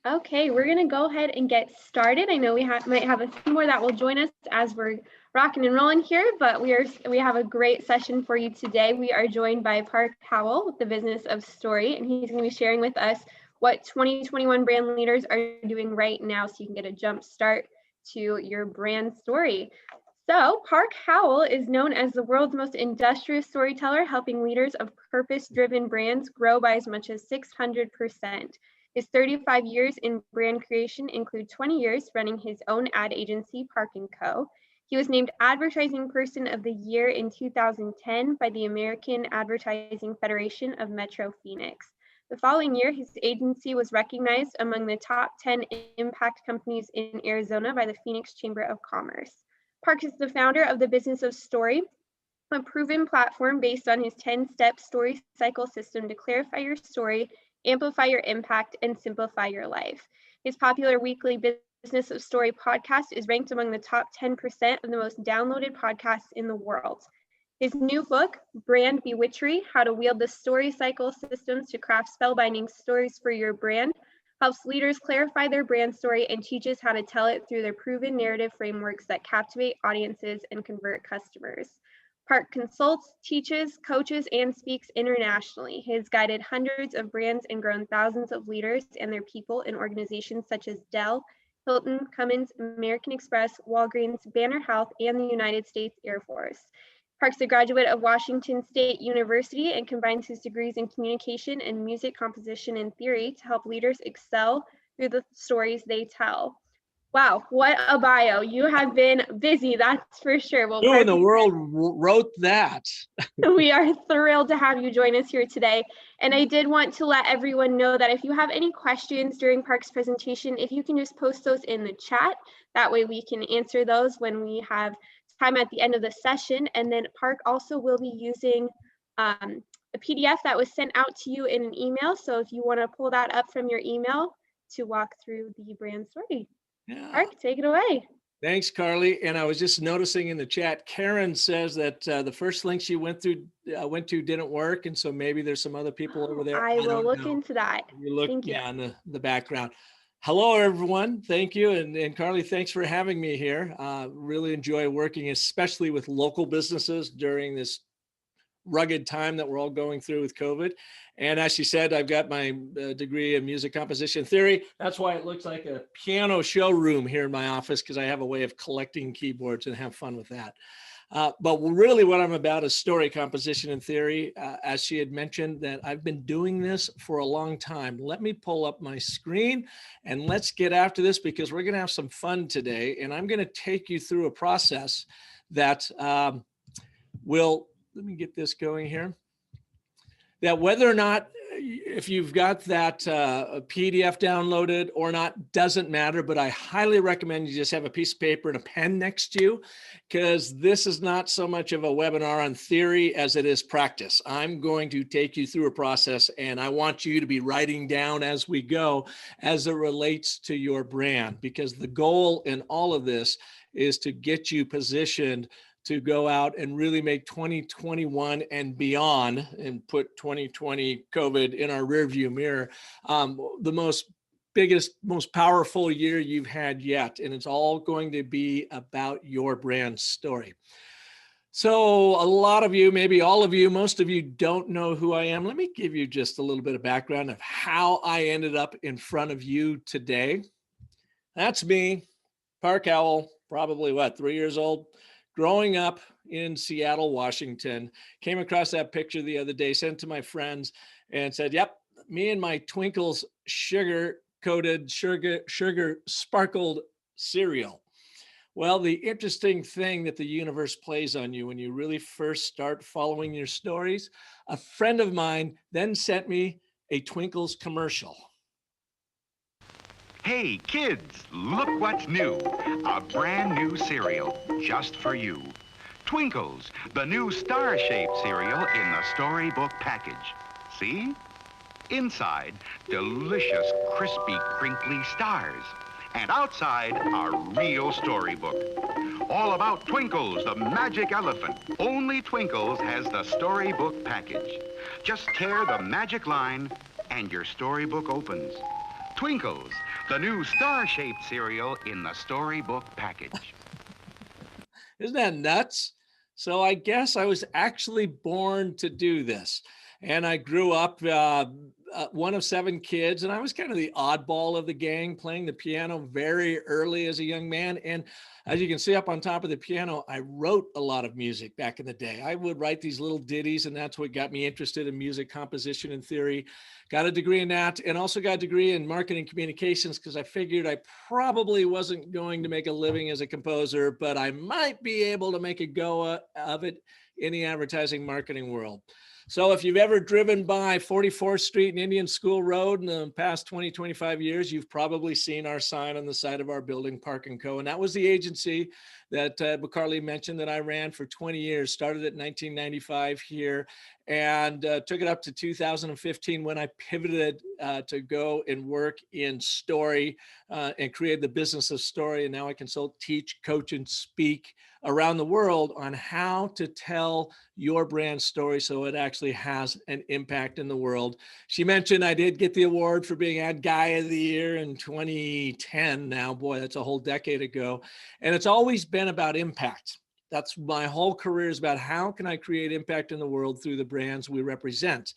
Okay, we're gonna go ahead and get started. I know we might have a few more that will join us as we're rocking and rolling here, but we have a great session for you today. We are joined by Park Howell with the Business of Story, and he's gonna be sharing with us what 2021 brand leaders are doing right now so you can get a jump start to your brand story. So Park Howell is known as the world's most industrious storyteller, helping leaders of purpose-driven brands grow by as much as 600%. His 35 years in brand creation include 20 years running his own ad agency, Park & Co. He was named Advertising Person of the Year in 2010 by the American Advertising Federation of Metro Phoenix. The following year, his agency was recognized among the top 10 impact companies in Arizona by the Phoenix Chamber of Commerce. Park is the founder of the Business of Story, a proven platform based on his 10-step story cycle system to clarify your story, amplify your impact, and simplify your life. His popular weekly Business of Story podcast is ranked among the top 10% of the most downloaded podcasts in the world. His new book, Brand Bewitchery, How to Wield the Story Cycle Systems to Craft Spellbinding Stories for Your Brand, helps leaders clarify their brand story and teaches how to tell it through their proven narrative frameworks that captivate audiences and convert customers. Park consults, teaches, coaches, and speaks internationally. He has guided hundreds of brands and grown thousands of leaders and their people in organizations such as Dell, Hilton, Cummins, American Express, Walgreens, Banner Health, and the United States Air Force. Park's a graduate of Washington State University and combines his degrees in communication and music composition and theory to help leaders excel through the stories they tell. Wow, what a bio. You have been busy, that's for sure. Well, who in the world wrote that? We are thrilled to have you join us here today. And I did want to let everyone know that if you have any questions during Park's presentation, if you can just post those in the chat, that way we can answer those when we have time at the end of the session. And then Park also will be using a PDF that was sent out to you in an email. So if you want to pull that up from your email to walk through the brand story. Yeah. Park, take it away. Thanks, Carly. And I was just noticing in the chat, Karen says that the first link she went to didn't work, and so maybe there's some other people over there. I will look into that. You look, yeah, in the background. Hello, everyone. Thank you, and Carly, thanks for having me here. Really enjoy working, especially with local businesses during this rugged time that we're all going through with COVID. And as she said, I've got my degree in music composition theory. That's why it looks like a piano showroom here in my office, because I have a way of collecting keyboards and have fun with that. But really what I'm about is story composition and theory. As she had mentioned, that I've been doing this for a long time. Let me pull up my screen and let's get after this, because we're going to have some fun today. And I'm going to take you through a process that let me get this going here. That whether or not, if you've got that PDF downloaded or not, doesn't matter, but I highly recommend you just have a piece of paper and a pen next to you, because this is not so much of a webinar on theory as it is practice. I'm going to take you through a process, and I want you to be writing down as we go as it relates to your brand, because the goal in all of this is to get you positioned to go out and really make 2021 and beyond, and put 2020 COVID in our rearview mirror, the biggest, most powerful year you've had yet. And it's all going to be about your brand story. So a lot of you, maybe all of you, most of you don't know who I am. Let me give you just a little bit of background of how I ended up in front of you today. That's me, Park Howell, probably 3 years old. Growing up in Seattle, Washington, came across that picture the other day, sent it to my friends, and said, yep, me and my Twinkles sugar-coated, sugar sparkled cereal. Well, the interesting thing that the universe plays on you when you really first start following your stories, a friend of mine then sent me a Twinkles commercial. Hey kids, look what's new. A brand new cereal just for you. Twinkles, the new star-shaped cereal in the storybook package. See? Inside, delicious, crispy, crinkly stars. And outside, a real storybook. All about Twinkles, the magic elephant. Only Twinkles has the storybook package. Just tear the magic line and your storybook opens. Twinkles, the new star-shaped cereal in the storybook package. Isn't that nuts? So I guess I was actually born to do this. And I grew up one of 7 kids, and I was kind of the oddball of the gang, playing the piano very early as a young man. And as you can see up on top of the piano, I wrote a lot of music back in the day. I would write these little ditties, and that's what got me interested in music composition and theory. Got a degree in that, and also got a degree in marketing communications because I figured I probably wasn't going to make a living as a composer, but I might be able to make a go of it in the advertising marketing world. So if you've ever driven by 44th Street and Indian School Road in the past 20, 25 years, you've probably seen our sign on the side of our building, Park & Co. And that was the agency that Bacarli mentioned that I ran for 20 years, started at 1995 here, and took it up to 2015 when I pivoted to go and work in story and create the business of story. And now I consult, teach, coach, and speak around the world on how to tell your brand story so it actually has an impact in the world. She mentioned I did get the award for being Ad Guy of the Year in 2010 now. Boy, that's a whole decade ago. And it's always been about impact. That's my whole career, is about how can I create impact in the world through the brands we represent.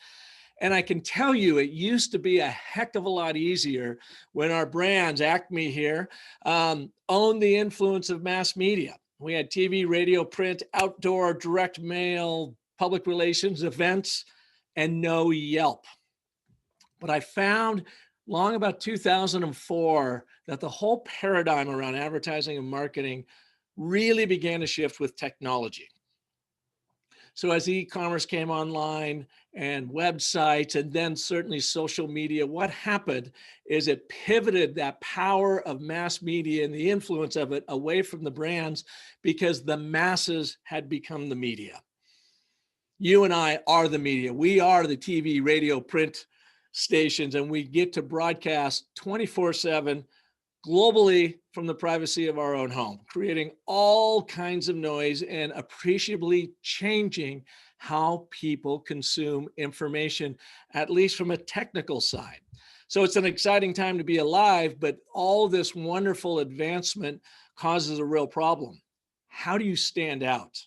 And I can tell you, it used to be a heck of a lot easier when our brands, Acme here, owned the influence of mass media. We had TV, radio, print, outdoor, direct mail, public relations, events, and no Yelp. But I found long about 2004 that the whole paradigm around advertising and marketing really began to shift with technology. So as e-commerce came online and websites, and then certainly social media, what happened is it pivoted that power of mass media and the influence of it away from the brands, because the masses had become the media. You and I are the media. We are the TV, radio, print stations, and we get to broadcast 24/7 globally from the privacy of our own home, creating all kinds of noise and appreciably changing how people consume information, at least from a technical side. So it's an exciting time to be alive, but all this wonderful advancement causes a real problem. How do you stand out?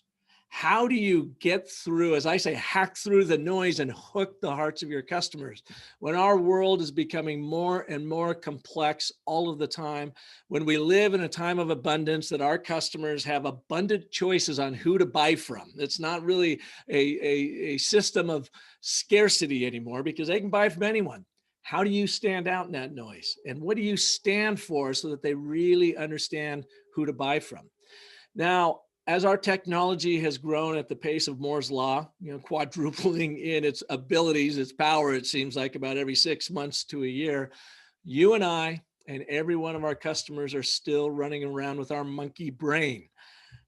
How do you get through, as I say, hack through the noise and hook the hearts of your customers? When our world is becoming more and more complex all of the time, when we live in a time of abundance, that our customers have abundant choices on who to buy from. It's not really a system of scarcity anymore, because they can buy from anyone. How do you stand out in that noise? And what do you stand for so that they really understand who to buy from? Now, as our technology has grown at the pace of Moore's Law, quadrupling in its abilities, its power, it seems like about every 6 months to a year, you and I and every one of our customers are still running around with our monkey brain.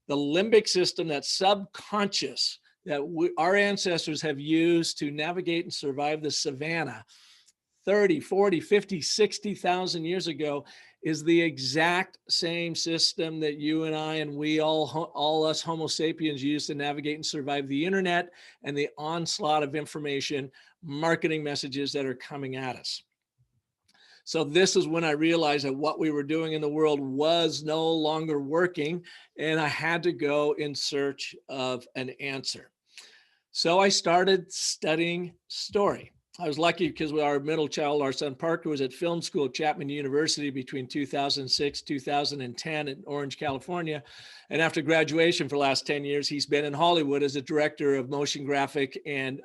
The limbic system, that subconscious that our ancestors have used to navigate and survive the savannah 30, 40, 50, 60,000 years ago, is the exact same system that you and I and we all us Homo sapiens use to navigate and survive the internet and the onslaught of information, marketing messages that are coming at us. So this is when I realized that what we were doing in the world was no longer working, and I had to go in search of an answer. So I started studying story. I was lucky because our middle child, our son Parker, was at film school at Chapman University between 2006, 2010 in Orange, California. And after graduation for the last 10 years, he's been in Hollywood as a director of motion graphic and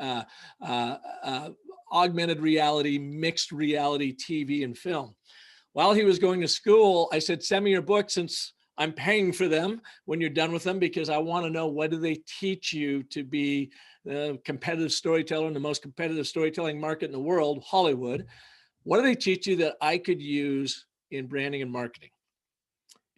augmented reality, mixed reality TV and film. While he was going to school, I said, send me your books since I'm paying for them when you're done with them, because I want to know, what do they teach you to be the competitive storyteller in the most competitive storytelling market in the world, Hollywood? What do they teach you that I could use in branding and marketing?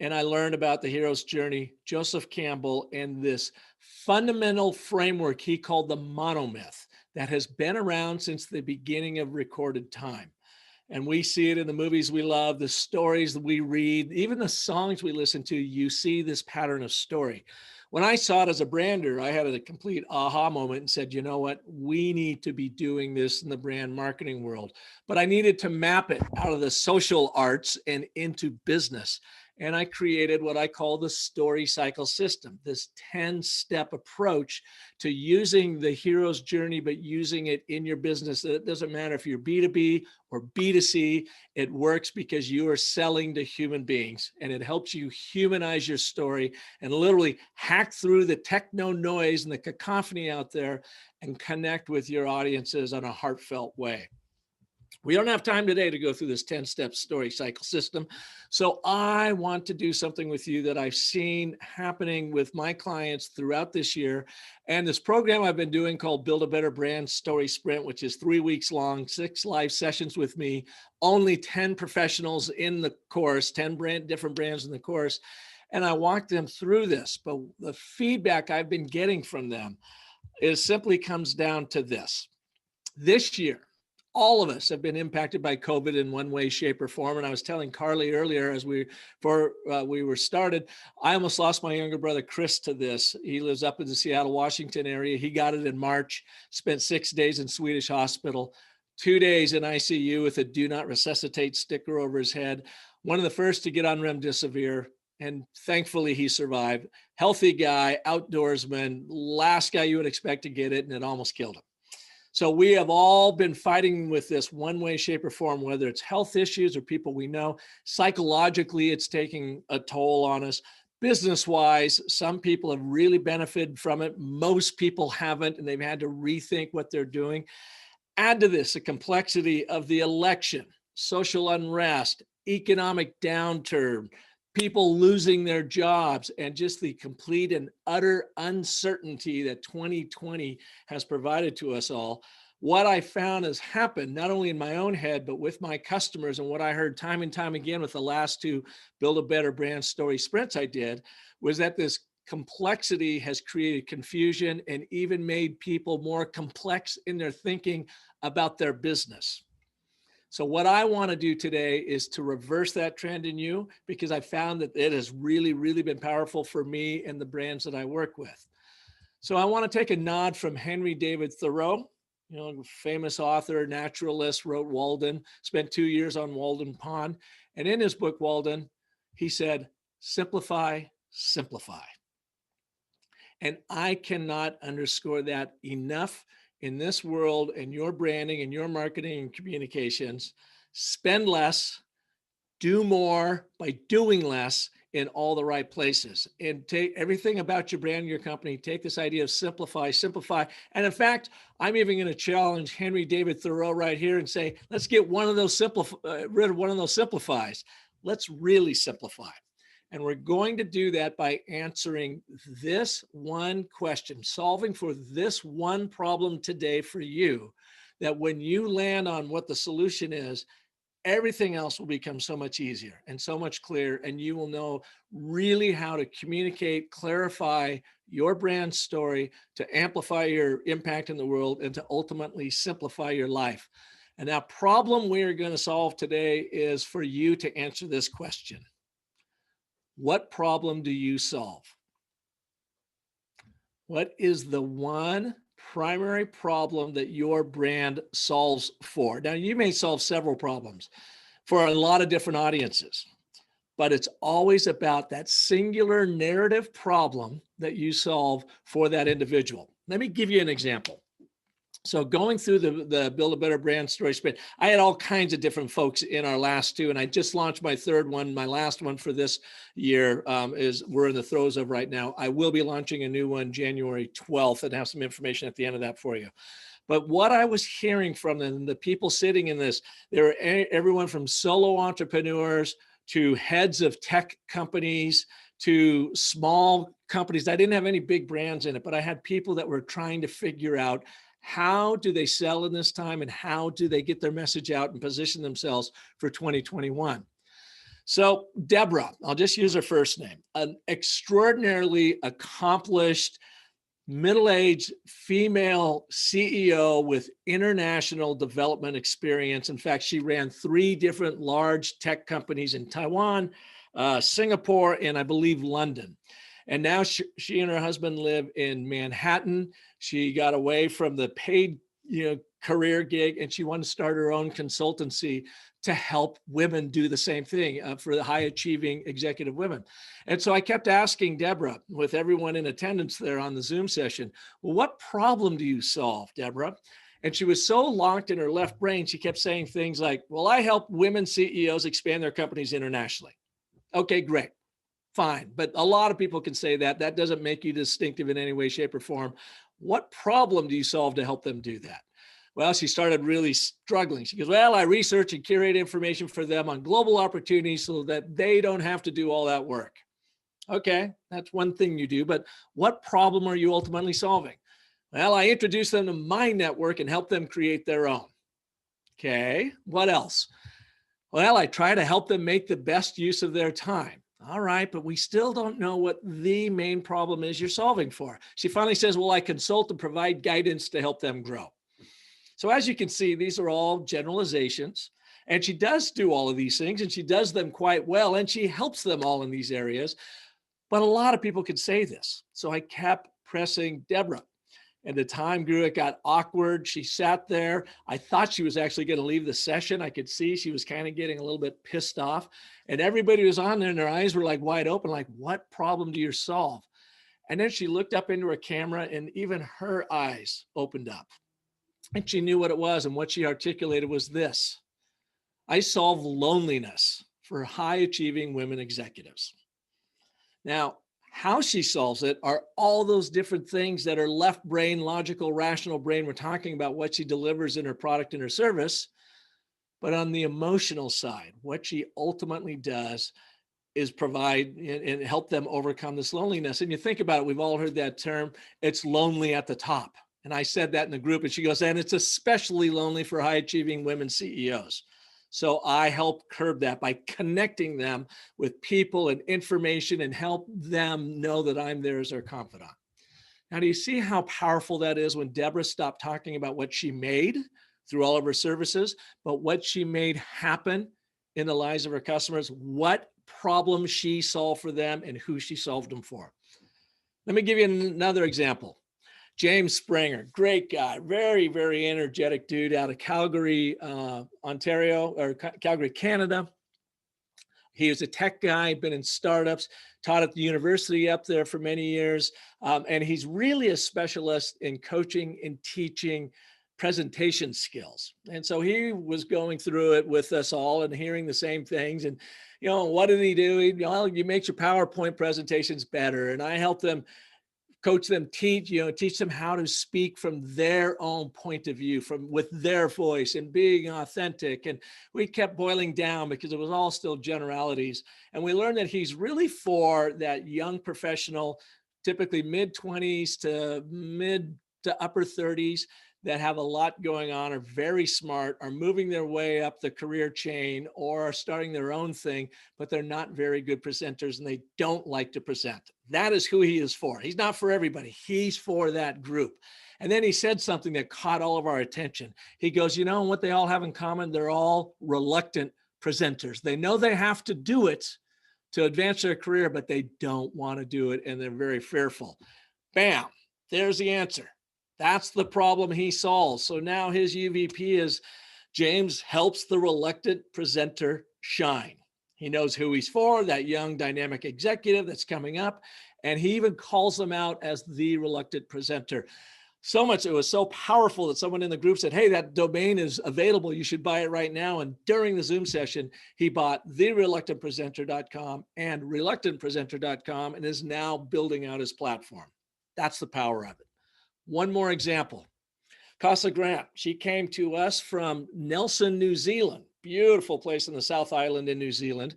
And I learned about the hero's journey, Joseph Campbell, and this fundamental framework he called the monomyth that has been around since the beginning of recorded time. And we see it in the movies we love, the stories that we read, even the songs we listen to. You see this pattern of story. When I saw it as a brander, I had a complete aha moment and said, you know what, we need to be doing this in the brand marketing world. But I needed to map it out of the social arts and into business. And I created what I call the story cycle system, this 10-step approach to using the hero's journey, but using it in your business. It doesn't matter if you're B2B or B2C, it works because you are selling to human beings, and it helps you humanize your story and literally hack through the techno noise and the cacophony out there and connect with your audiences in a heartfelt way. We don't have time today to go through this 10-step story cycle system. So I want to do something with you that I've seen happening with my clients throughout this year. And this program I've been doing called Build a Better Brand Story Sprint, which is 3 weeks long, 6 live sessions with me, only 10 professionals in the course, 10 different brands in the course. And I walk them through this, but the feedback I've been getting from them is simply comes down to this. This year, all of us have been impacted by COVID in one way, shape, or form. And I was telling Carly earlier as we were started, I almost lost my younger brother, Chris, to this. He lives up in the Seattle, Washington area. He got it in March, spent 6 days in Swedish hospital, 2 days in ICU with a do not resuscitate sticker over his head. One of the first to get on remdesivir. And thankfully he survived. Healthy guy, outdoorsman, last guy you would expect to get it, and it almost killed him. So we have all been fighting with this one way, shape, or form, whether it's health issues or people we know. Psychologically, it's taking a toll on us. Business-wise, some people have really benefited from it. Most people haven't, and they've had to rethink what they're doing. Add to this the complexity of the election, social unrest, economic downturn, people losing their jobs, and just the complete and utter uncertainty that 2020 has provided to us all. What I found has happened, not only in my own head, but with my customers, and what I heard time and time again with the last 2 Build a Better Brand Story sprints I did, was that this complexity has created confusion and even made people more complex in their thinking about their business. So what I want to do today is to reverse that trend in you, because I found that it has really, really been powerful for me and the brands that I work with. So I want to take a nod from Henry David Thoreau, famous author, naturalist, wrote Walden, spent 2 years on Walden Pond. And in his book, Walden, he said, simplify, simplify. And I cannot underscore that enough. In this world, and your branding and your marketing and communications, spend less, do more by doing less in all the right places. And take everything about your brand, your company, take this idea of simplify, simplify. And in fact, I'm even going to challenge Henry David Thoreau right here and say, let's get rid of one of those simplifies. Let's really simplify. And we're going to do that by answering this one question, solving for this one problem today for you, that when you land on what the solution is, everything else will become so much easier and so much clearer, and you will know really how to communicate, clarify your brand story to amplify your impact in the world and to ultimately simplify your life. And that problem we are going to solve today is for you to answer this question. What problem do you solve? What is the one primary problem that your brand solves for? Now, you may solve several problems for a lot of different audiences, but it's always about that singular narrative problem that you solve for that individual. Let me give you an example. So going through the Build a Better Brand Story sprint, I had all kinds of different folks in our last 2, and I just launched my 3rd one. My last one for this year we're in the throes of right now. I will be launching a new one January 12th and have some information at the end of that for you. But what I was hearing from them, the people sitting in this, there were everyone from solo entrepreneurs to heads of tech companies to small companies. I didn't have any big brands in it, but I had people that were trying to figure out how do they sell in this time and how do they get their message out and position themselves for 2021. So Deborah, I'll just use her first name, an extraordinarily accomplished middle-aged female CEO with international development experience. In fact, she ran 3 different large tech companies in Taiwan, Singapore, and I believe London. And now she and her husband live in Manhattan. She got away from the paid, career gig, and she wanted to start her own consultancy to help women do the same thing for the high achieving executive women. And so I kept asking Deborah, with everyone in attendance there on the Zoom session, well, what problem do you solve, Deborah? And she was so locked in her left brain, she kept saying things like, well, I help women CEOs expand their companies internationally. Okay, great. Fine. But a lot of people can say that. That doesn't make you distinctive in any way, shape, or form. What problem do you solve to help them do that? Well, she started really struggling. She goes, well, I research and curate information for them on global opportunities so that they don't have to do all that work. Okay, that's one thing you do, but what problem are you ultimately solving? Well, I introduce them to my network and help them create their own. Okay, what else? Well, I try to help them make the best use of their time. All right, but we still don't know what the main problem is you're solving for. She finally says, well, I consult and provide guidance to help them grow. So as you can see, these are all generalizations, and she does do all of these things, and she does them quite well, and she helps them all in these areas. But a lot of people could say this. So I kept pressing Deborah, and the time grew. It got awkward. She sat there. I thought she was actually going to leave the session. I could see she was kind of getting a little bit pissed off, and everybody was on there, and their eyes were like wide open, like, what problem do you solve? And then she looked up into her camera, and even her eyes opened up. And she knew what it was, and what she articulated was this: I solve loneliness for high-achieving women executives. Now, how she solves it are all those different things that are left brain, logical, rational brain. We're talking about what she delivers in her product and her service. But on the emotional side, what she ultimately does is provide and help them overcome this loneliness. And you think about it, we've all heard that term, it's lonely at the top. And I said that in the group, and she goes, and it's especially lonely for high achieving women CEOs. So I help curb that by connecting them with people and information and help them know that I'm there as their confidant. Now, do you see how powerful that is when Deborah stopped talking about what she made through all of her services, but what she made happen in the lives of her customers, what problems she solved for them and who she solved them for? Let me give you another example. James Springer, great guy, very, very energetic dude out of Calgary, Ontario, or Calgary, Canada. He was a tech guy, been in startups, taught at the university up there for many years. And he's really a specialist in coaching and teaching presentation skills. And so he was going through it with us all and hearing the same things. And, what did he do? He makes your PowerPoint presentations better. And I help them coach them, teach them how to speak from their own point of view, with their voice and being authentic. And we kept boiling down because it was all still generalities. And we learned that he's really for that young professional, typically mid-20s to mid to upper 30s, that have a lot going on, are very smart, are moving their way up the career chain, or are starting their own thing, but they're not very good presenters and they don't like to present. That is who he is for. He's not for everybody. He's for that group. And then he said something that caught all of our attention. He goes, what they all have in common? They're all reluctant presenters. They know they have to do it to advance their career, but they don't want to do it, and they're very fearful. Bam, there's the answer. That's the problem he solves. So now his UVP is James helps the reluctant presenter shine. He knows who he's for, that young dynamic executive that's coming up. And he even calls them out as the reluctant presenter. So much, it was so powerful that someone in the group said, hey, that domain is available. You should buy it right now. And during the Zoom session, he bought thereluctantpresenter.com and reluctantpresenter.com and is now building out his platform. That's the power of it. One more example. Casa Grant, she came to us from Nelson, New Zealand, beautiful place in the South Island in New Zealand.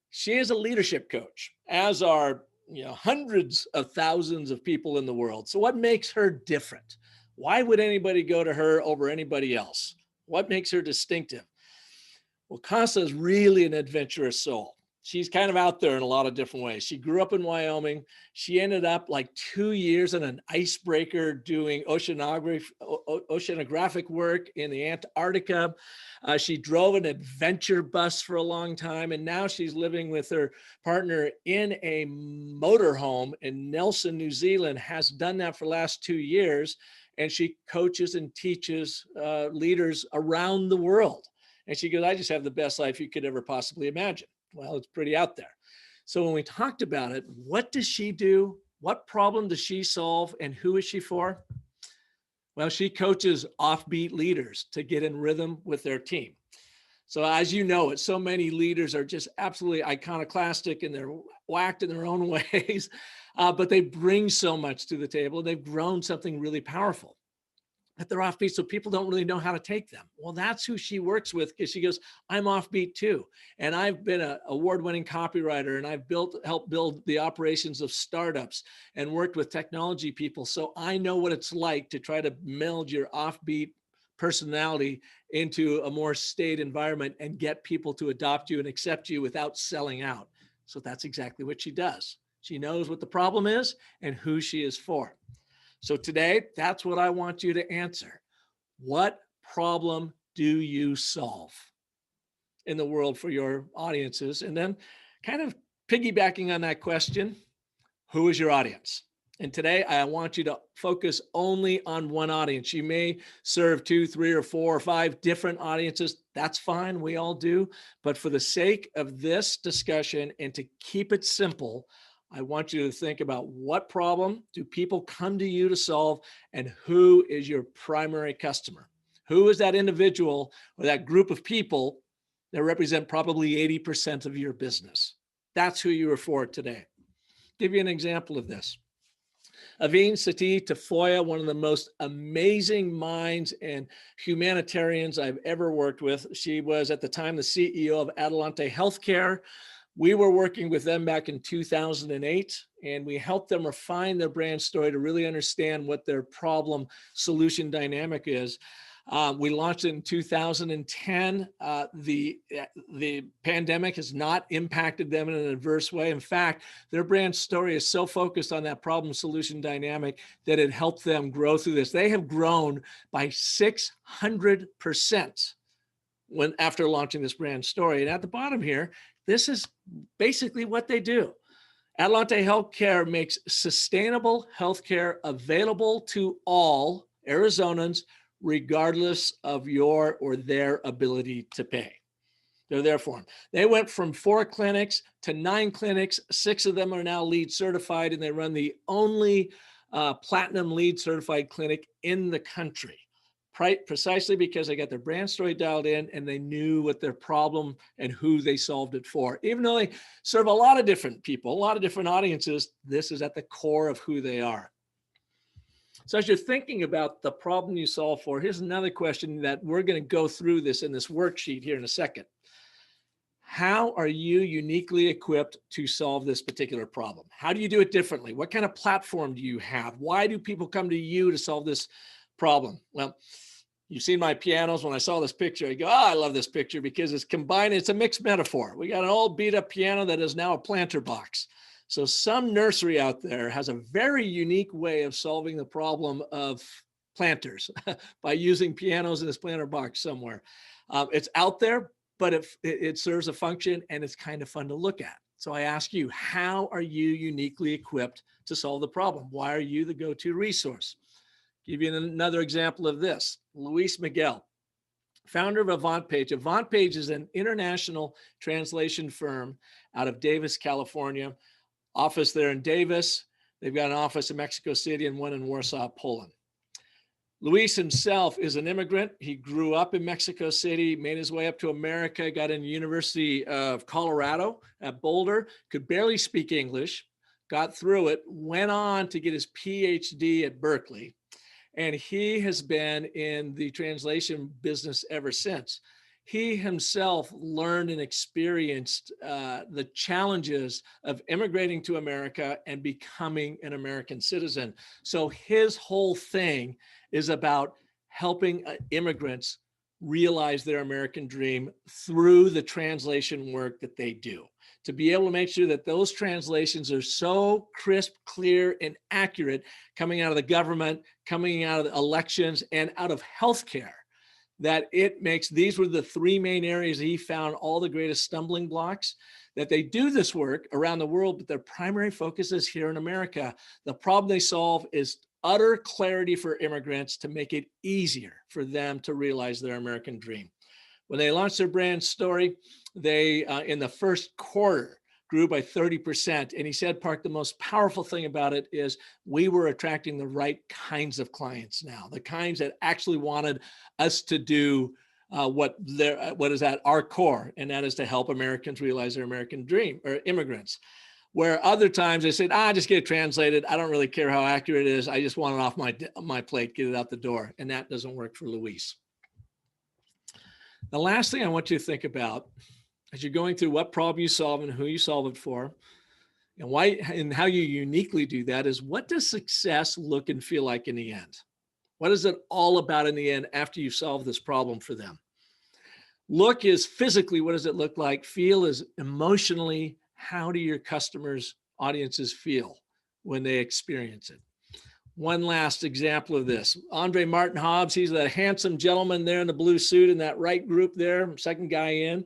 She is a leadership coach, as are hundreds of thousands of people in the world. So what makes her different? Why would anybody go to her over anybody else? What makes her distinctive? Well, Casa is really an adventurous soul. she's kind of out there in a lot of different ways. She grew up in Wyoming. She ended up like 2 years in an icebreaker doing oceanographic work in the Antarctica. She drove an adventure bus for a long time, and now she's living with her partner in a motorhome in Nelson, New Zealand, has done that for the last 2 years, and she coaches and teaches leaders around the world. And she goes, I just have the best life you could ever possibly imagine. Well, it's pretty out there. So when we talked about it, what does she do? What problem does she solve? And who is she for? Well, she coaches offbeat leaders to get in rhythm with their team. So as you know it, so many leaders are just absolutely iconoclastic and they're whacked in their own ways, but they bring so much to the table. They've grown something really powerful. But they're offbeat, so people don't really know how to take them. Well, that's who she works with, because she goes, I'm offbeat too. And I've been an award-winning copywriter, and I've helped build the operations of startups and worked with technology people. So I know what it's like to try to meld your offbeat personality into a more staid environment and get people to adopt you and accept you without selling out. So that's exactly what she does. She knows what the problem is and who she is for. So today, that's what I want you to answer. What problem do you solve in the world for your audiences? And then kind of piggybacking on that question, who is your audience? And today, I want you to focus only on one audience. You may serve 2, 3, or 4 or 5 different audiences. That's fine. We all do. But for the sake of this discussion and to keep it simple, I want you to think about what problem do people come to you to solve, and who is your primary customer? Who is that individual or that group of people that represent probably 80% of your business? That's who you are for today. Give you an example of this. Aveen Sati Tafoya, one of the most amazing minds and humanitarians I've ever worked with. She was at the time the CEO of ADELANTE Healthcare. We were working with them back in 2008, and we helped them refine their brand story to really understand what their problem solution dynamic is. We launched it in 2010. The pandemic has not impacted them in an adverse way. In fact, their brand story is so focused on that problem solution dynamic that it helped them grow through this. They have grown by 600% after launching this brand story. And at the bottom here, this is basically what they do. ADELANTE Healthcare makes sustainable healthcare available to all Arizonans, regardless of your or their ability to pay. They're there for them. They went from 4 clinics to 9 clinics. 6 of them are now LEED certified, and they run the only platinum LEED certified clinic in the country. Precisely because they got their brand story dialed in and they knew what their problem and who they solved it for. Even though they serve a lot of different people, a lot of different audiences, this is at the core of who they are. So as you're thinking about the problem you solve for, here's another question that we're going to go through this in this worksheet here in a second. How are you uniquely equipped to solve this particular problem? How do you do it differently? What kind of platform do you have? Why do people come to you to solve this problem? Well, you've seen my pianos. When I saw this picture, I go, oh, I love this picture because it's combined. It's a mixed metaphor. We got an old beat up piano that is now a planter box. So some nursery out there has a very unique way of solving the problem of planters by using pianos in this planter box somewhere. It's out there, but it serves a function and it's kind of fun to look at. So I ask you, how are you uniquely equipped to solve the problem? Why are you the go-to resource? Give you another example of this. Luis Miguel, founder of AVANTPAGE. AVANTPAGE is an international translation firm out of Davis, California. Office there in Davis. They've got an office in Mexico City and one in Warsaw, Poland. Luis himself is an immigrant. He grew up in Mexico City, made his way up to America, got into University of Colorado at Boulder, could barely speak English, got through it, went on to get his PhD at Berkeley. And he has been in the translation business ever since. He himself learned and experienced the challenges of immigrating to America and becoming an American citizen. So his whole thing is about helping immigrants realize their American dream through the translation work that they do. To be able to make sure that those translations are so crisp, clear, and accurate coming out of the government, coming out of the elections, and out of healthcare, that it makes, these were the three main areas he found all the greatest stumbling blocks, that they do this work around the world, but their primary focus is here in America. The problem they solve is utter clarity for immigrants to make it easier for them to realize their American dream. When they launched their brand story, they, in the first quarter, grew by 30%. And he said, Park, the most powerful thing about it is we were attracting the right kinds of clients now, the kinds that actually wanted us to do what is at our core, and that is to help Americans realize their American dream, or immigrants. Where other times they said, just get it translated. I don't really care how accurate it is. I just want it off my plate, get it out the door. And that doesn't work for Luis. The last thing I want you to think about as you're going through what problem you solve and who you solve it for, and why and how you uniquely do that, is what does success look and feel like in the end? What is it all about in the end after you solve this problem for them? Look is physically, what does it look like? Feel is emotionally, how do your customers, audiences feel when they experience it? One last example of this, Andre Martin Hobbs, he's the handsome gentleman there in the blue suit in that right group there, second guy in.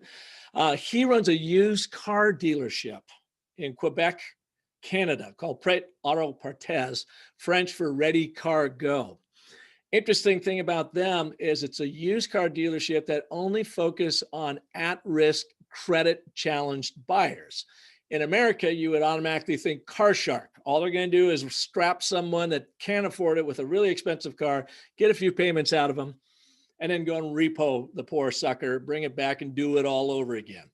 He runs a used car dealership in Quebec, Canada, called Prêt Auto Partes, French for Ready Car Go. Interesting thing about them is it's a used car dealership that only focus on at-risk credit challenged buyers. In America, you would automatically think car shark. All they're going to do is strap someone that can't afford it with a really expensive car, get a few payments out of them, and then go and repo the poor sucker, bring it back and do it all over again.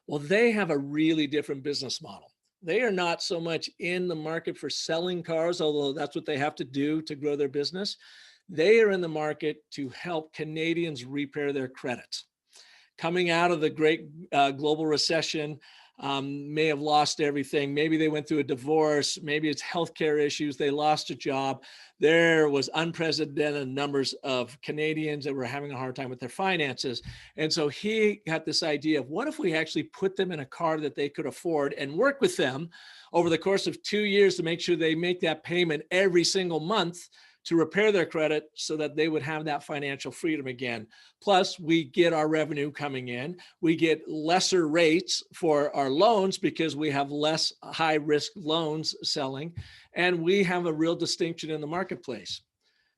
Well, they have a really different business model. They are not so much in the market for selling cars, although that's what they have to do to grow their business. They are in the market to help Canadians repair their credit. Coming out of the great global recession, may have lost everything. Maybe they went through a divorce. Maybe it's healthcare issues. They lost a job. There was unprecedented numbers of Canadians that were having a hard time with their finances. And so he got this idea of what if we actually put them in a car that they could afford and work with them over the course of 2 years to make sure they make that payment every single month to repair their credit so that they would have that financial freedom again. Plus, we get our revenue coming in. We get lesser rates for our loans because we have less high-risk loans selling, and we have a real distinction in the marketplace.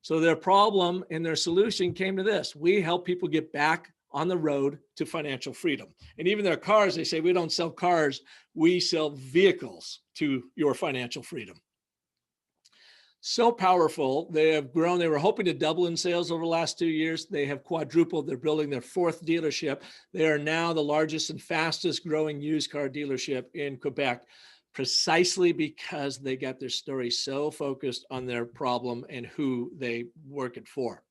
So their problem and their solution came to this. We help people get back on the road to financial freedom. And even their cars, they say, we don't sell cars, we sell vehicles to your financial freedom. So powerful, they have grown. They were hoping to double in sales over the last 2 years. They have quadrupled. They're building their fourth dealership. They are now the largest and fastest growing used car dealership in Quebec, precisely because they got their story so focused on their problem and who they work it for.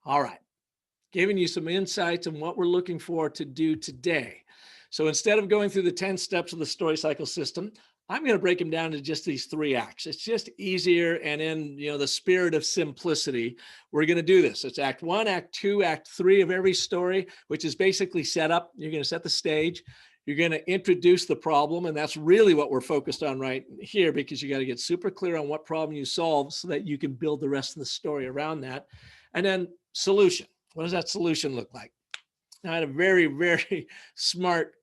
All right, giving you some insights on what we're looking for to do today. So instead of going through the 10 steps of the story cycle system, I'm going to break them down to just these 3 acts. It's just easier, and in the spirit of simplicity, we're going to do this. It's act 1, act 2, act 3 of every story, which is basically set up. You're going to set the stage. You're going to introduce the problem, and that's really what we're focused on right here, because you got to get super clear on what problem you solve so that you can build the rest of the story around that. And then solution. What does that solution look like? Now, I had a very, very smart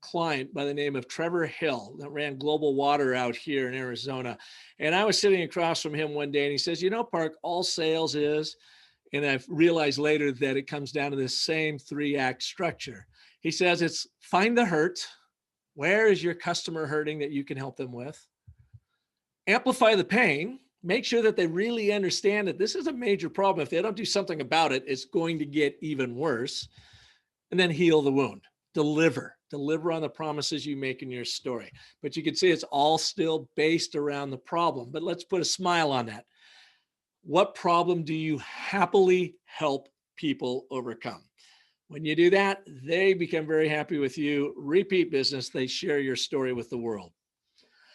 client by the name of Trevor Hill that ran Global Water out here in Arizona. And I was sitting across from him one day and he says, Park, all sales is, and I've realized later that it comes down to this same 3-act structure. He says it's find the hurt. Where is your customer hurting that you can help them with? Amplify the pain. Make sure that they really understand that this is a major problem. If they don't do something about it, it's going to get even worse. And then heal the wound. Deliver on the promises you make in your story. But you can see it's all still based around the problem. But let's put a smile on that. What problem do you happily help people overcome? When you do that, they become very happy with you. Repeat business, they share your story with the world.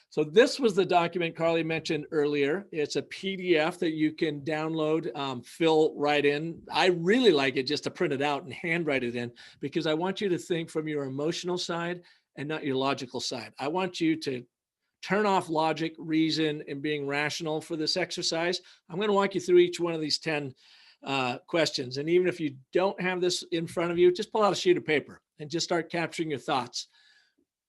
So this was the document Carly mentioned earlier. It's a PDF that you can download, fill right in. I really like it just to print it out and handwrite it in, because I want you to think from your emotional side and not your logical side. I want you to turn off logic, reason, and being rational for this exercise. I'm going to walk you through each one of these 10 questions. And even if you don't have this in front of you, just pull out a sheet of paper and just start capturing your thoughts.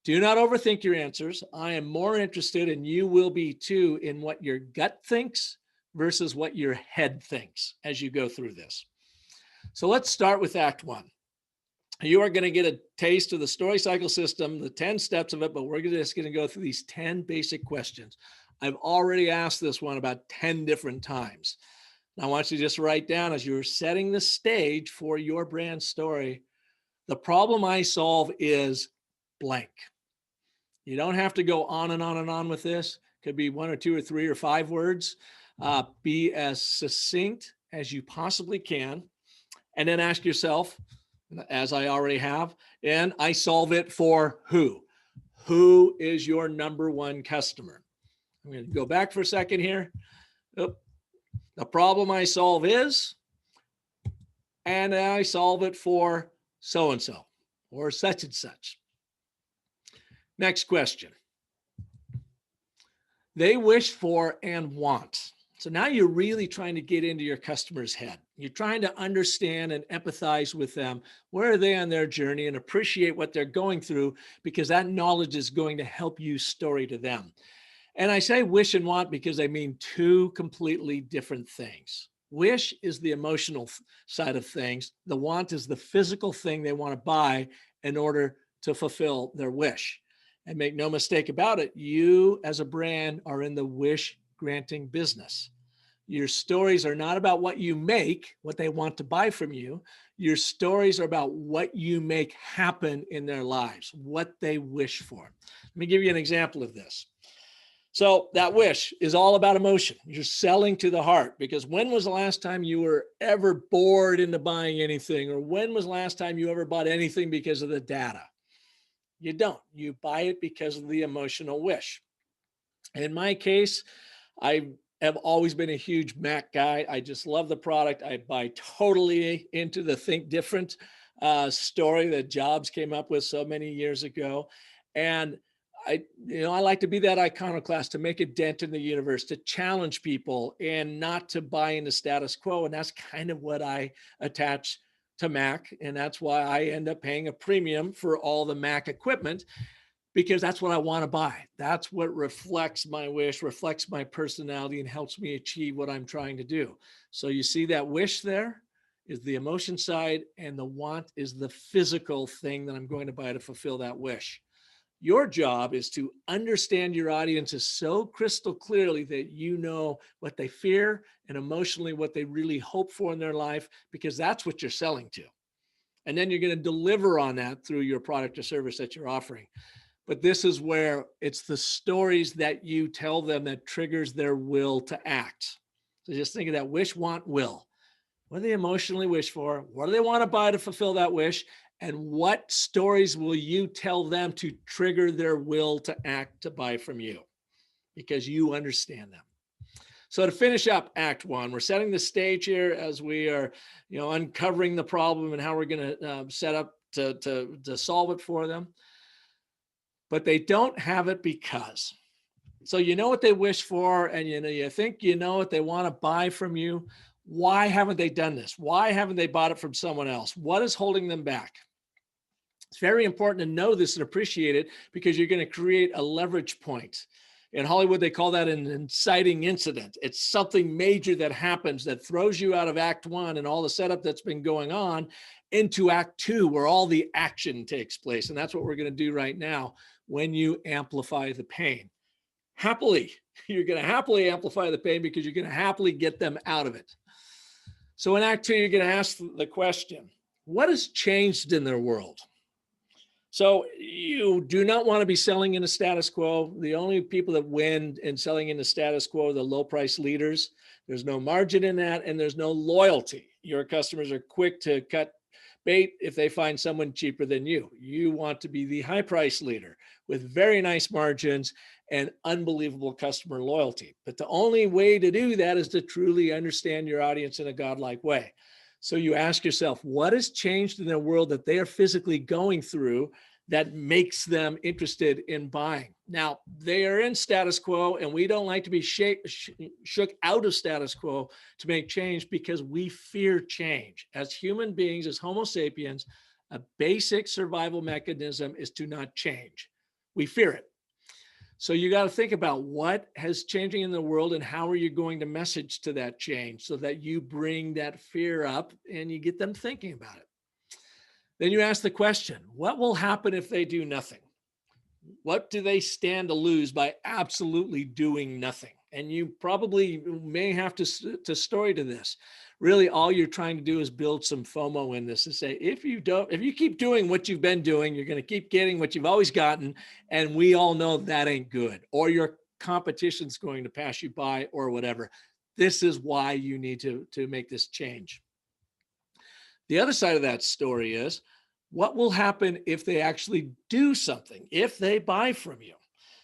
Do not overthink your answers. I am more interested, and you will be too, in what your gut thinks versus what your head thinks as you go through this. So let's start with Act 1. You are going to get a taste of the story cycle system, the 10 steps of it, but we're just going to go through these 10 basic questions. I've already asked this one about 10 different times. Now I want you to just write down, as you're setting the stage for your brand story, the problem I solve is blank. You don't have to go on and on and on with this. Could be 1 or 2 or 3 or 5 words. Be as succinct as you possibly can. And then ask yourself, as I already have, and I solve it for who? Who is your number one customer? I'm going to go back for a second here. Oh, the problem I solve is, and I solve it for so-and-so or such and such. Next question. They wish for and want. So now you're really trying to get into your customer's head. You're trying to understand and empathize with them. Where are they on their journey, and appreciate what they're going through, because that knowledge is going to help you story to them. And I say wish and want because I mean 2 completely different things. Wish is the emotional side of things. The want is the physical thing they want to buy in order to fulfill their wish. And make no mistake about it, you as a brand are in the wish granting business. Your stories are not about what you make, what they want to buy from you. Your stories are about what you make happen in their lives, what they wish for. Let me give you an example of this. So that wish is all about emotion. You're selling to the heart, because when was the last time you were ever bored into buying anything? Or when was the last time you ever bought anything because of the data? You don't. You buy it because of the emotional wish. In my case, I have always been a huge Mac guy. I just love the product. I buy totally into the Think Different story that Jobs came up with so many years ago. And I like to be that iconoclast, to make a dent in the universe, to challenge people and not to buy into status quo. And that's kind of what I attach to Mac. And that's why I end up paying a premium for all the Mac equipment, because that's what I want to buy. That's what reflects my wish, reflects my personality, and helps me achieve what I'm trying to do. So you see that wish there is the emotion side, and the want is the physical thing that I'm going to buy to fulfill that wish. Your job is to understand your audiences so crystal clearly that you know what they fear and emotionally what they really hope for in their life, because that's what you're selling to. And then you're going to deliver on that through your product or service that you're offering. But this is where it's the stories that you tell them that triggers their will to act. So just think of that wish, want, will. What do they emotionally wish for? What do they want to buy to fulfill that wish? And what stories will you tell them to trigger their will to act, to buy from you? Because you understand them. So to finish up Act 1, we're setting the stage here as we are, uncovering the problem and how we're going to set up to solve it for them. But they don't have it because. So you know what they wish for, and you think you know what they want to buy from you. Why haven't they done this? Why haven't they bought it from someone else? What is holding them back? It's very important to know this and appreciate it, because you're going to create a leverage point. In Hollywood, they call that an inciting incident. It's something major that happens that throws you out of Act 1 and all the setup that's been going on into Act 2, where all the action takes place. And that's what we're going to do right now when you amplify the pain. Happily, you're going to happily amplify the pain, because you're going to happily get them out of it. So in Act 2, you're going to ask the question, what has changed in their world? So you do not want to be selling in a status quo. The only people that win in selling in the status quo are the low price leaders. There's no margin in that, and there's no loyalty. Your customers are quick to cut bait if they find someone cheaper than you. You want to be the high price leader with very nice margins and unbelievable customer loyalty. But the only way to do that is to truly understand your audience in a godlike way. So you ask yourself, what has changed in their world that they are physically going through that makes them interested in buying? Now, they are in status quo, and we don't like to be shook out of status quo to make change because we fear change. As human beings, as Homo sapiens, a basic survival mechanism is to not change. We fear it. So you got to think about what has changing in the world and how are you going to message to that change so that you bring that fear up and you get them thinking about it. Then you ask the question, what will happen if they do nothing? What do they stand to lose by absolutely doing nothing? And you probably may have to story to this. Really, all you're trying to do is build some FOMO in this and say, if you keep doing what you've been doing, you're going to keep getting what you've always gotten. And we all know that ain't good, or your competition's going to pass you by or whatever. This is why you need to make this change. The other side of that story is, what will happen if they actually do something, if they buy from you?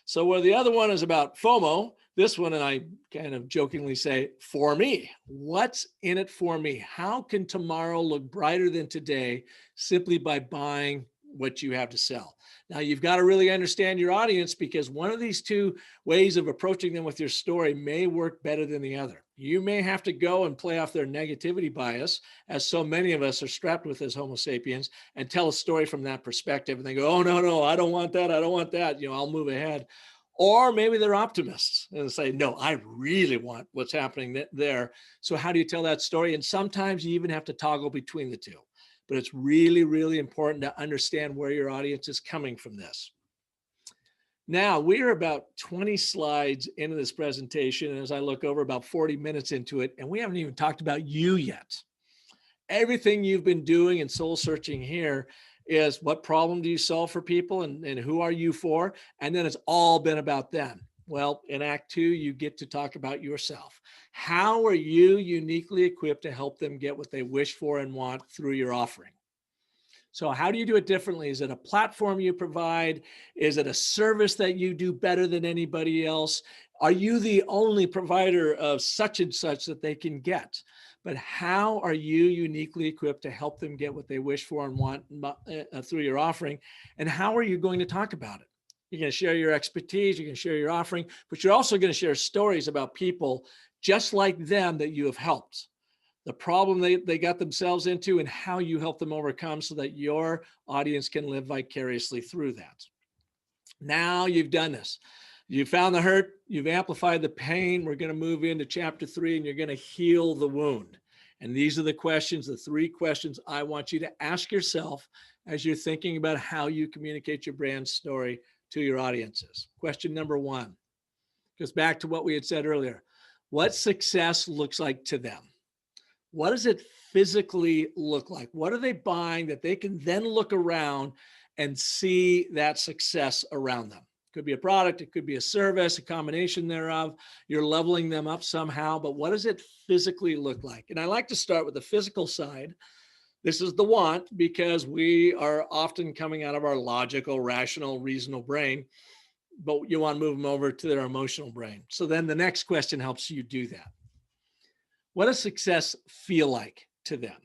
So where the other one is about FOMO, this one, and I kind of jokingly say, for me, what's in it for me? How can tomorrow look brighter than today simply by buying what you have to sell? Now, you've got to really understand your audience, because one of these two ways of approaching them with your story may work better than the other. You may have to go and play off their negativity bias, as so many of us are strapped with as Homo sapiens, and tell a story from that perspective. And they go, oh, no, I don't want that. I don't want that. I'll move ahead. Or maybe they're optimists and say, no, I really want what's happening there. So how do you tell that story? And sometimes you even have to toggle between the two. But it's really, really important to understand where your audience is coming from this. Now, we're about 20 slides into this presentation, and as I look over, about 40 minutes into it, and we haven't even talked about you yet. Everything you've been doing and soul searching here is, what problem do you solve for people, and who are you for? And then it's all been about them. Well, in Act 2, you get to talk about yourself. How are you uniquely equipped to help them get what they wish for and want through your offering? So how do you do it differently? Is it a platform you provide? Is it a service that you do better than anybody else? Are you the only provider of such and such that they can get? But how are you uniquely equipped to help them get what they wish for and want through your offering? And how are you going to talk about it? You're going to share your expertise, you can share your offering, but you're also going to share stories about people just like them that you have helped. The problem they got themselves into and how you help them overcome so that your audience can live vicariously through that. Now you've done this. You found the hurt, you've amplified the pain. We're going to move into chapter 3 and you're going to heal the wound. And these are the questions, the 3 questions I want you to ask yourself as you're thinking about how you communicate your brand story to your audiences. Question number 1 goes back to what we had said earlier. What success looks like to them? What does it physically look like? What are they buying that they can then look around and see that success around them? It could be a product, it could be a service, a combination thereof. You're leveling them up somehow, but what does it physically look like? And I like to start with the physical side. This is the want, because we are often coming out of our logical, rational, reasonable brain, but you want to move them over to their emotional brain. So then the next question helps you do that. What does success feel like to them?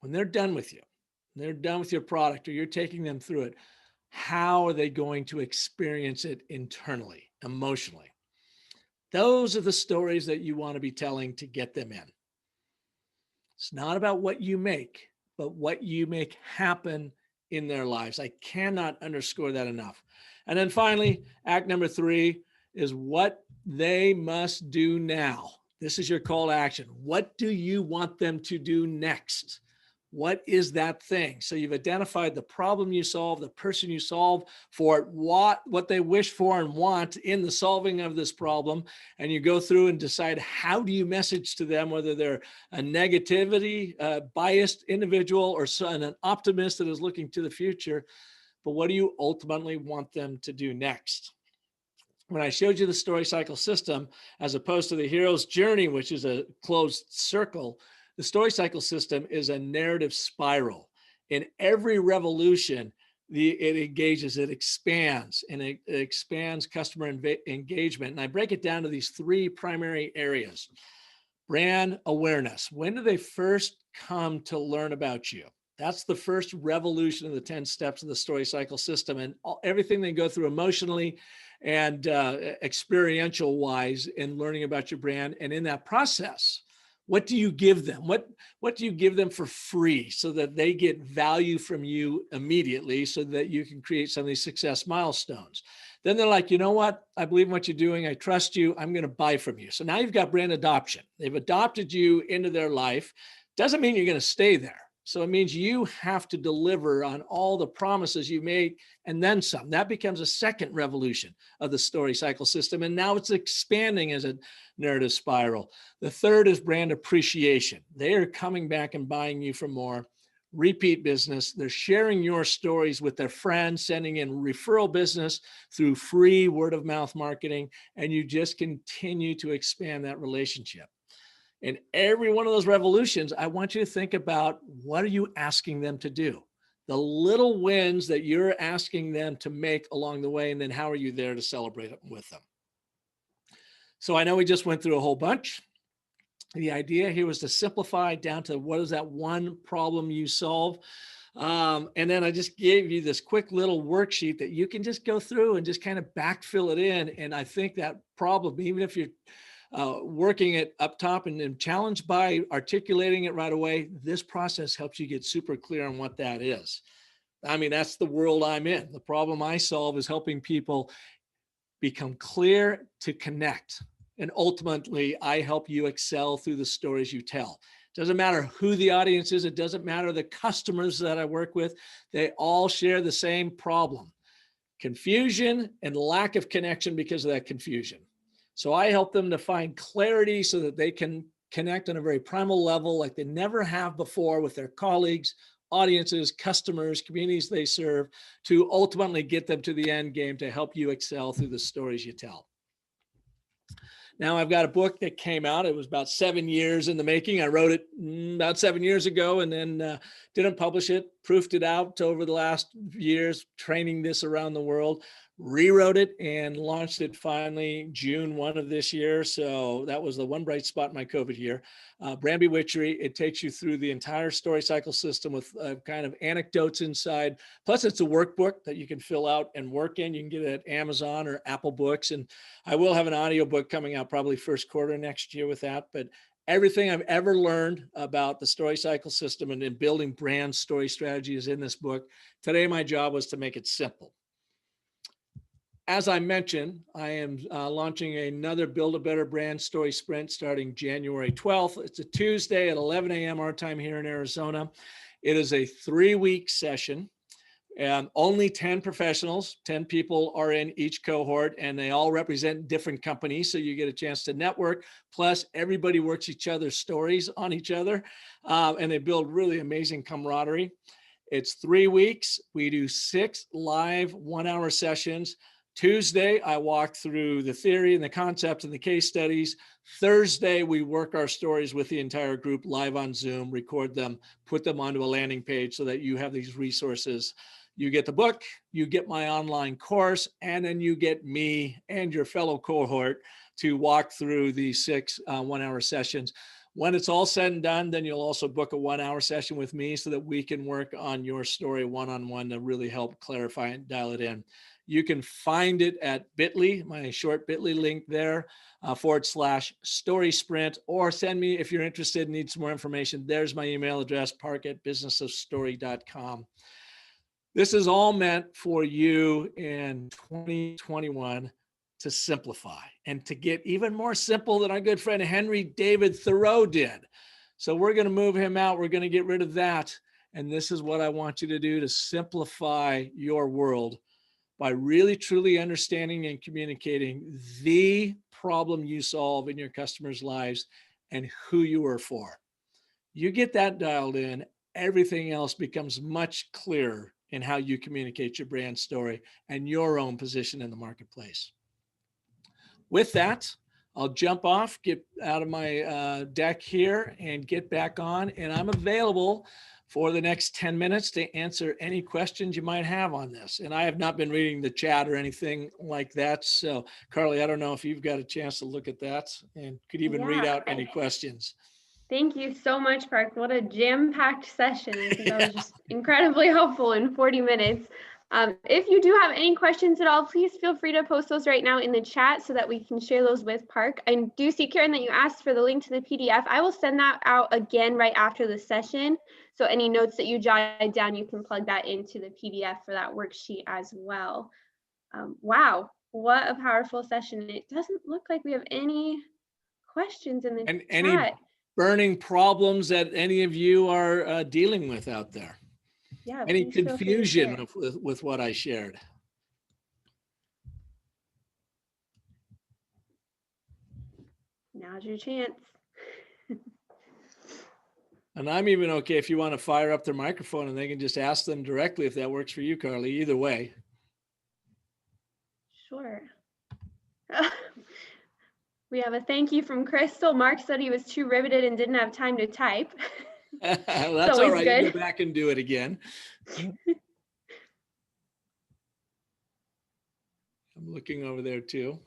When they're done with you, when they're done with your product, or you're taking them through it, how are they going to experience it internally, emotionally? Those are the stories that you want to be telling to get them in. It's not about what you make, but what you make happen in their lives. I cannot underscore that enough. And then finally, act number 3 is what they must do now. This is your call to action. What do you want them to do next? What is that thing? So you've identified the problem you solve, the person you solve for, what they wish for and want in the solving of this problem. And you go through and decide, how do you message to them, whether they're a negativity, biased individual, or an optimist that is looking to the future. But what do you ultimately want them to do next? When I showed you the story cycle system, as opposed to the hero's journey, which is a closed circle, The story cycle system is a narrative spiral. In every revolution, it engages, it expands, and it expands customer engagement. And I break it down to these three primary areas. Brand awareness. When do they first come to learn about you? That's the first revolution of the 10 steps of the story cycle system, and everything they go through emotionally and experiential wise in learning about your brand. And in that process, what do you give them? What do you give them for free so that they get value from you immediately so that you can create some of these success milestones? Then they're like, you know what? I believe in what you're doing. I trust you. I'm going to buy from you. So now you've got brand adoption. They've adopted you into their life. Doesn't mean you're going to stay there. So it means you have to deliver on all the promises you made and then some. That becomes a second revolution of the story cycle system. And now it's expanding as a narrative spiral. The third is brand appreciation. They are coming back and buying you for more. Repeat business. They're sharing your stories with their friends, sending in referral business through free word of mouth marketing. And you just continue to expand that relationship. In every one of those revolutions, I want you to think about, what are you asking them to do? The little wins that you're asking them to make along the way, and then how are you there to celebrate it with them? So I know we just went through a whole bunch. The idea here was to simplify down to what is that one problem you solve. And then I just gave you this quick little worksheet that you can just go through and just kind of backfill it in. And I think that problem, even if you're working it up top and challenged by articulating it right away, this process helps you get super clear on what that is. I mean, that's the world I'm in. The problem I solve is helping people become clear to connect. And ultimately, I help you excel through the stories you tell. It doesn't matter who the audience is. It doesn't matter the customers that I work with. They all share the same problem: confusion and lack of connection because of that confusion. So I help them to find clarity so that they can connect on a very primal level like they never have before with their colleagues, audiences, customers, communities they serve, to ultimately get them to the end game to help you excel through the stories you tell. Now I've got a book that came out. It was about 7 years in the making. I wrote it about 7 years ago and then didn't publish it, proofed it out over the last years, training this around the world, rewrote it and launched it finally June 1 of this year. So that was the one bright spot in my COVID year. Brand Bewitchery. It takes you through the entire story cycle system with kind of anecdotes inside. Plus it's a workbook that you can fill out and work in. You can get it at Amazon or Apple Books. And I will have an audiobook coming out probably first quarter next year with that. But everything I've ever learned about the story cycle system and in building brand story strategy is in this book. Today, my job was to make it simple. As I mentioned, I am launching another Build a Better Brand Story Sprint starting January 12th. It's a Tuesday at 11 a.m. our time here in Arizona. It is a 3-week session. And only 10 professionals, 10 people are in each cohort, and they all represent different companies. So you get a chance to network. Plus, everybody works each other's stories on each other, and they build really amazing camaraderie. It's 3 weeks. We do 6 live 1-hour sessions. Tuesday, I walk through the theory and the concepts and the case studies. Thursday, we work our stories with the entire group live on Zoom, record them, put them onto a landing page so that you have these resources. You get the book, you get my online course, and then you get me and your fellow cohort to walk through these 6 1-hour sessions. When it's all said and done, then you'll also book a 1-hour session with me so that we can work on your story one-on-one to really help clarify and dial it in. You can find it at bit.ly, my short bit.ly link there, /story sprint, or send me if you're interested and need some more information. There's my email address, park@businessofstory.com. This is all meant for you in 2021 to simplify and to get even more simple than our good friend Henry David Thoreau did. So we're going to move him out. We're going to get rid of that. And this is what I want you to do to simplify your world by really, truly understanding and communicating the problem you solve in your customers' lives and who you are for. You get that dialed in, everything else becomes much clearer in how you communicate your brand story and your own position in the marketplace. With that, I'll jump off, get out of my deck here and get back on, and I'm available for the next 10 minutes to answer any questions you might have on this. And I have not been reading the chat or anything like that. So Carly, I don't know if you've got a chance to look at that and could even read out any questions. Thank you so much, Park. What a jam-packed session. I think that was just incredibly helpful in 40 minutes. If you do have any questions at all, please feel free to post those right now in the chat so that we can share those with Park. I do see, Karen, that you asked for the link to the PDF. I will send that out again right after the session. So any notes that you jotted down, you can plug that into the PDF for that worksheet as well. Wow, what a powerful session. It doesn't look like we have any questions in the chat. Any burning problems that any of you are dealing with out there? Yeah, any confusion with what I shared? Now's your chance. And I'm even okay if you want to fire up their microphone and they can just ask them directly if that works for you, Carly, either way. Sure. We have a thank you from Crystal. Mark said he was too riveted and didn't have time to type. That's all right. You go back and do it again. I'm looking over there too.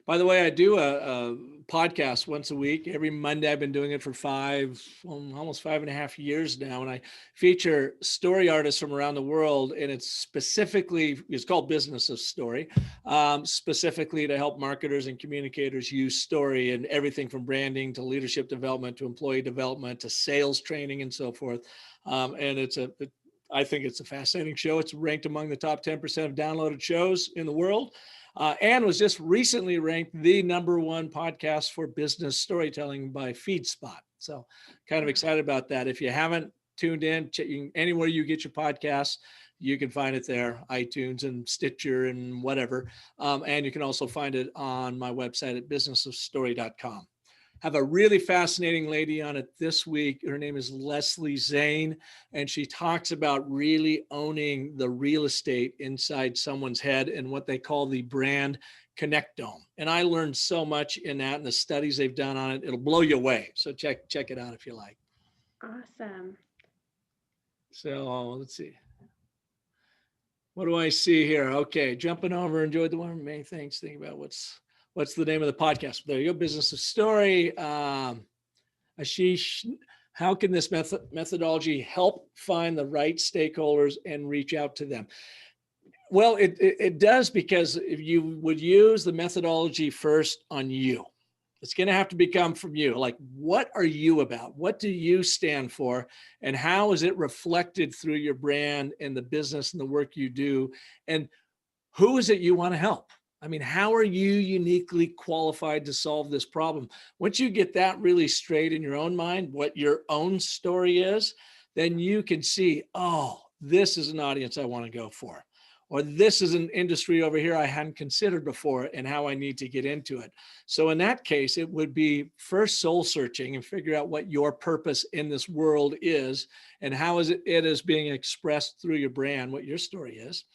By the way, I do a podcast once a week. Every Monday, I've been doing it for almost 5.5 years now. And I feature story artists from around the world. And it's called Business of Story, specifically to help marketers and communicators use story and everything from branding to leadership development to employee development to sales training and so forth. And I think it's a fascinating show. It's ranked among the top 10% of downloaded shows in the world. And was just recently ranked the #1 podcast for business storytelling by FeedSpot. So kind of excited about that. If you haven't tuned in, anywhere you get your podcasts, you can find it there, iTunes and Stitcher and whatever. And you can also find it on my website at businessofstory.com. Have a really fascinating lady on it this week. Her name is Leslie Zane, and she talks about really owning the real estate inside someone's head and what they call the brand connectome. And I learned so much in that and the studies they've done on it. It'll blow you away. So check it out if you like. Awesome. So let's see. What do I see here? Okay, jumping over, enjoyed the one. Many thanks. Think about what's the name of the podcast? There you go. Business of Story. Ashish, how can this methodology help find the right stakeholders and reach out to them? Well, it does, because if you would use the methodology first on you, it's going to have to come from you. Like, what are you about? What do you stand for? And how is it reflected through your brand and the business and the work you do? And who is it you want to help? I mean, how are you uniquely qualified to solve this problem? Once you get that really straight in your own mind, what your own story is, then you can see, oh, this is an audience I want to go for. Or this is an industry over here I hadn't considered before and how I need to get into it. So in that case, it would be first soul searching and figure out what your purpose in this world is and how it is being expressed through your brand, what your story is.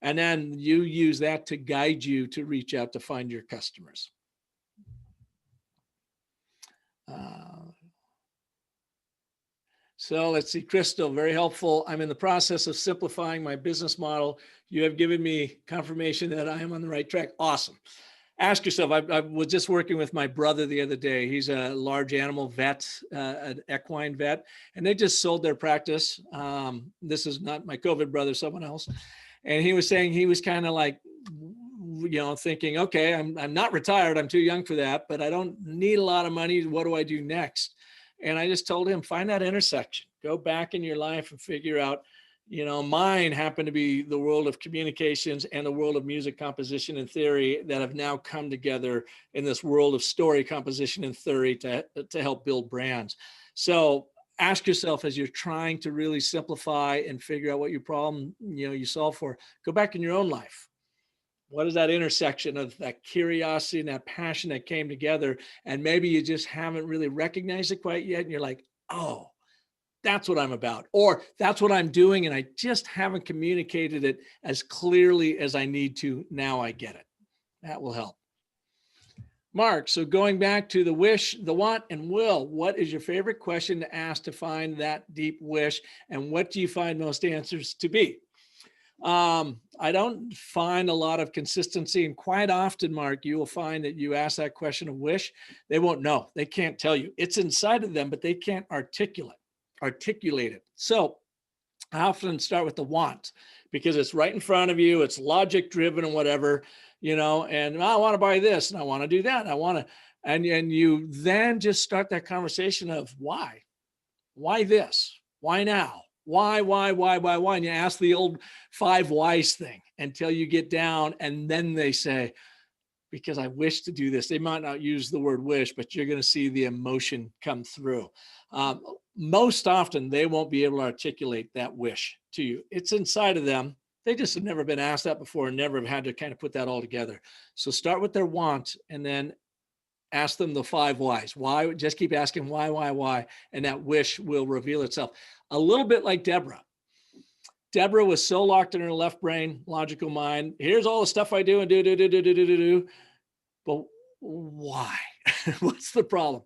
And then you use that to guide you to reach out to find your customers. So let's see, Crystal, very helpful. I'm in the process of simplifying my business model. You have given me confirmation that I am on the right track. Awesome. Ask yourself, I was just working with my brother the other day. He's a large animal vet, an equine vet, and they just sold their practice. This is not my COVID brother, someone else. And he was saying he was kind of like, thinking, okay, I'm not retired. I'm too young for that, but I don't need a lot of money. What do I do next? And I just told him, find that intersection, go back in your life and figure out, mine happened to be the world of communications and the world of music composition and theory that have now come together in this world of story composition and theory to help build brands. So ask yourself, as you're trying to really simplify and figure out what your problem, you solve for, go back in your own life. What is that intersection of that curiosity and that passion that came together? And maybe you just haven't really recognized it quite yet. And you're like, oh, that's what I'm about, or that's what I'm doing. And I just haven't communicated it as clearly as I need to. Now I get it. That will help. Mark, so going back to the wish, the want, and will, what is your favorite question to ask to find that deep wish? And what do you find most answers to be? I don't find a lot of consistency. And quite often, Mark, you will find that you ask that question of wish, they won't know. They can't tell you. It's inside of them, but they can't articulate it. So I often start with the want because it's right in front of you. It's logic driven and whatever, and I want to buy this and I want to do that. And you then just start that conversation of why this, why now? Why? And you ask the old 5 whys thing until you get down, and then they say, because I wish to do this. They might not use the word wish, but you're going to see the emotion come through. Most often, they won't be able to articulate that wish to you. It's inside of them. They just have never been asked that before and never have had to kind of put that all together. So start with their want and then ask them the 5 whys. Why? Just keep asking why, and that wish will reveal itself. A little bit like Deborah. Deborah was so locked in her left brain, logical mind. Here's all the stuff I do and do. But why? What's the problem?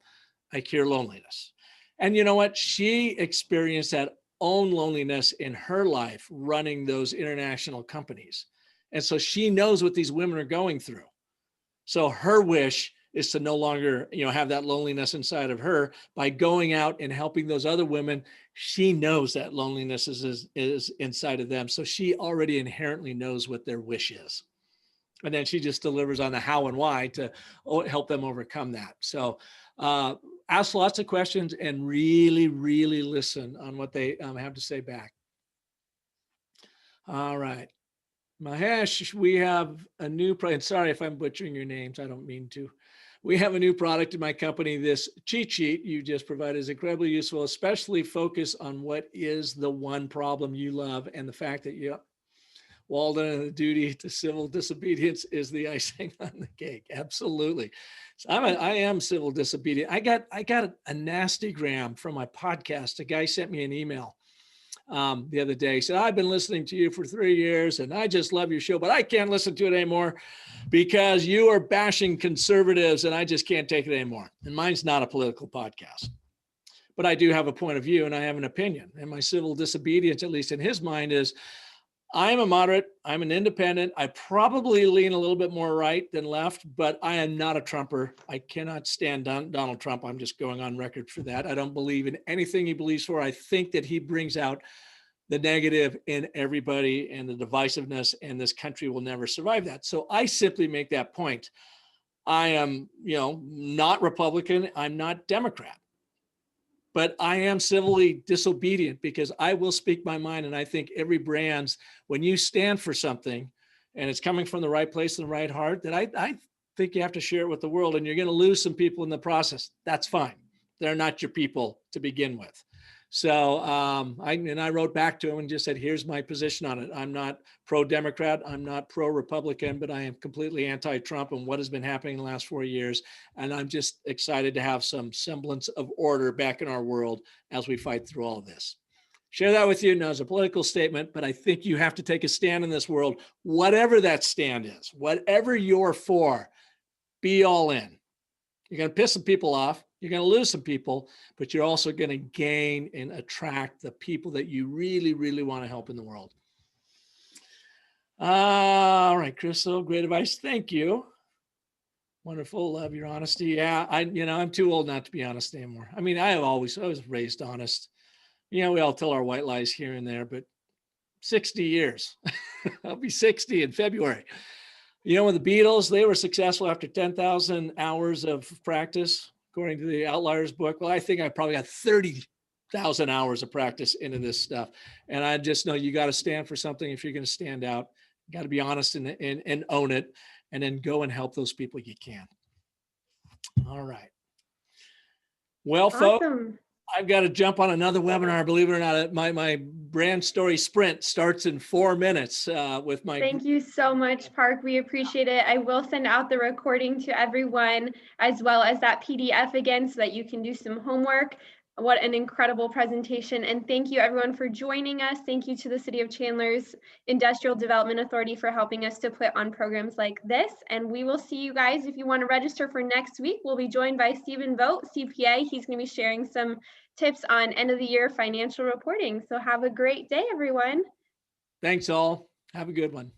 I cure loneliness. And you know what? She experienced that own loneliness in her life running those international companies. And so she knows what these women are going through. So her wish is to no longer, have that loneliness inside of her by going out and helping those other women. She knows that loneliness is inside of them. So she already inherently knows what their wish is. And then she just delivers on the how and why to help them overcome that. So ask lots of questions and really, really listen on what they have to say back. All right. Mahesh, we have a new product. Sorry if I'm butchering your names. I don't mean to. We have a new product in my company. This cheat sheet you just provided is incredibly useful, especially focus on what is the one problem you love and the fact that Walden and the duty to civil disobedience is the icing on the cake. Absolutely. So I am civil disobedient. I got a nasty gram from my podcast. A guy sent me an email the other day. He said, I've been listening to you for 3 years and I just love your show, but I can't listen to it anymore because you are bashing conservatives and I just can't take it anymore. And mine's not a political podcast, but I do have a point of view and I have an opinion. And my civil disobedience, at least in his mind, is I'm a moderate. I'm an independent. I probably lean a little bit more right than left, but I am not a Trumper. I cannot stand Donald Trump. I'm just going on record for that. I don't believe in anything he believes for. I think that he brings out the negative in everybody and the divisiveness, and this country will never survive that. So I simply make that point. I am, not Republican. I'm not Democrat. But I am civilly disobedient because I will speak my mind. And I think every brand's, when you stand for something and it's coming from the right place and the right heart, that I think you have to share it with the world, and you're going to lose some people in the process. That's fine. They're not your people to begin with. So I wrote back to him and just said, here's my position on it. I'm not pro-Democrat. I'm not pro-Republican, but I am completely anti-Trump and what has been happening in the last 4 years. And I'm just excited to have some semblance of order back in our world as we fight through all of this. Share that with you now as a political statement, but I think you have to take a stand in this world, whatever that stand is, whatever you're for, be all in. You're going to piss some people off. You're going to lose some people, but you're also going to gain and attract the people that you really, really want to help in the world. All right, Crystal, great advice. Thank you. Wonderful. Love your honesty. Yeah, I'm too old not to be honest anymore. I mean, I was raised honest. We all tell our white lies here and there, but 60 years. I'll be 60 in February. When the Beatles, they were successful after 10,000 hours of practice, according to the Outliers book. Well, I think I probably got 30,000 hours of practice into this stuff. And I just know you got to stand for something if you're going to stand out. You got to be honest and own it, and then go and help those people you can. All right. Well, folks, I've got to jump on another webinar. Believe it or not, my brand story sprint starts in 4 minutes with my. Thank you so much, Park. We appreciate it. I will send out the recording to everyone, as well as that PDF again, so that you can do some homework. What an incredible presentation. And thank you everyone for joining us. Thank you to the City of Chandler's Industrial Development Authority for helping us to put on programs like this. And we will see you guys. If you want to register for next week, we'll be joined by Stephen Vogt, CPA. He's going to be sharing some tips on end of the year financial reporting. So have a great day, everyone. Thanks all. Have a good one.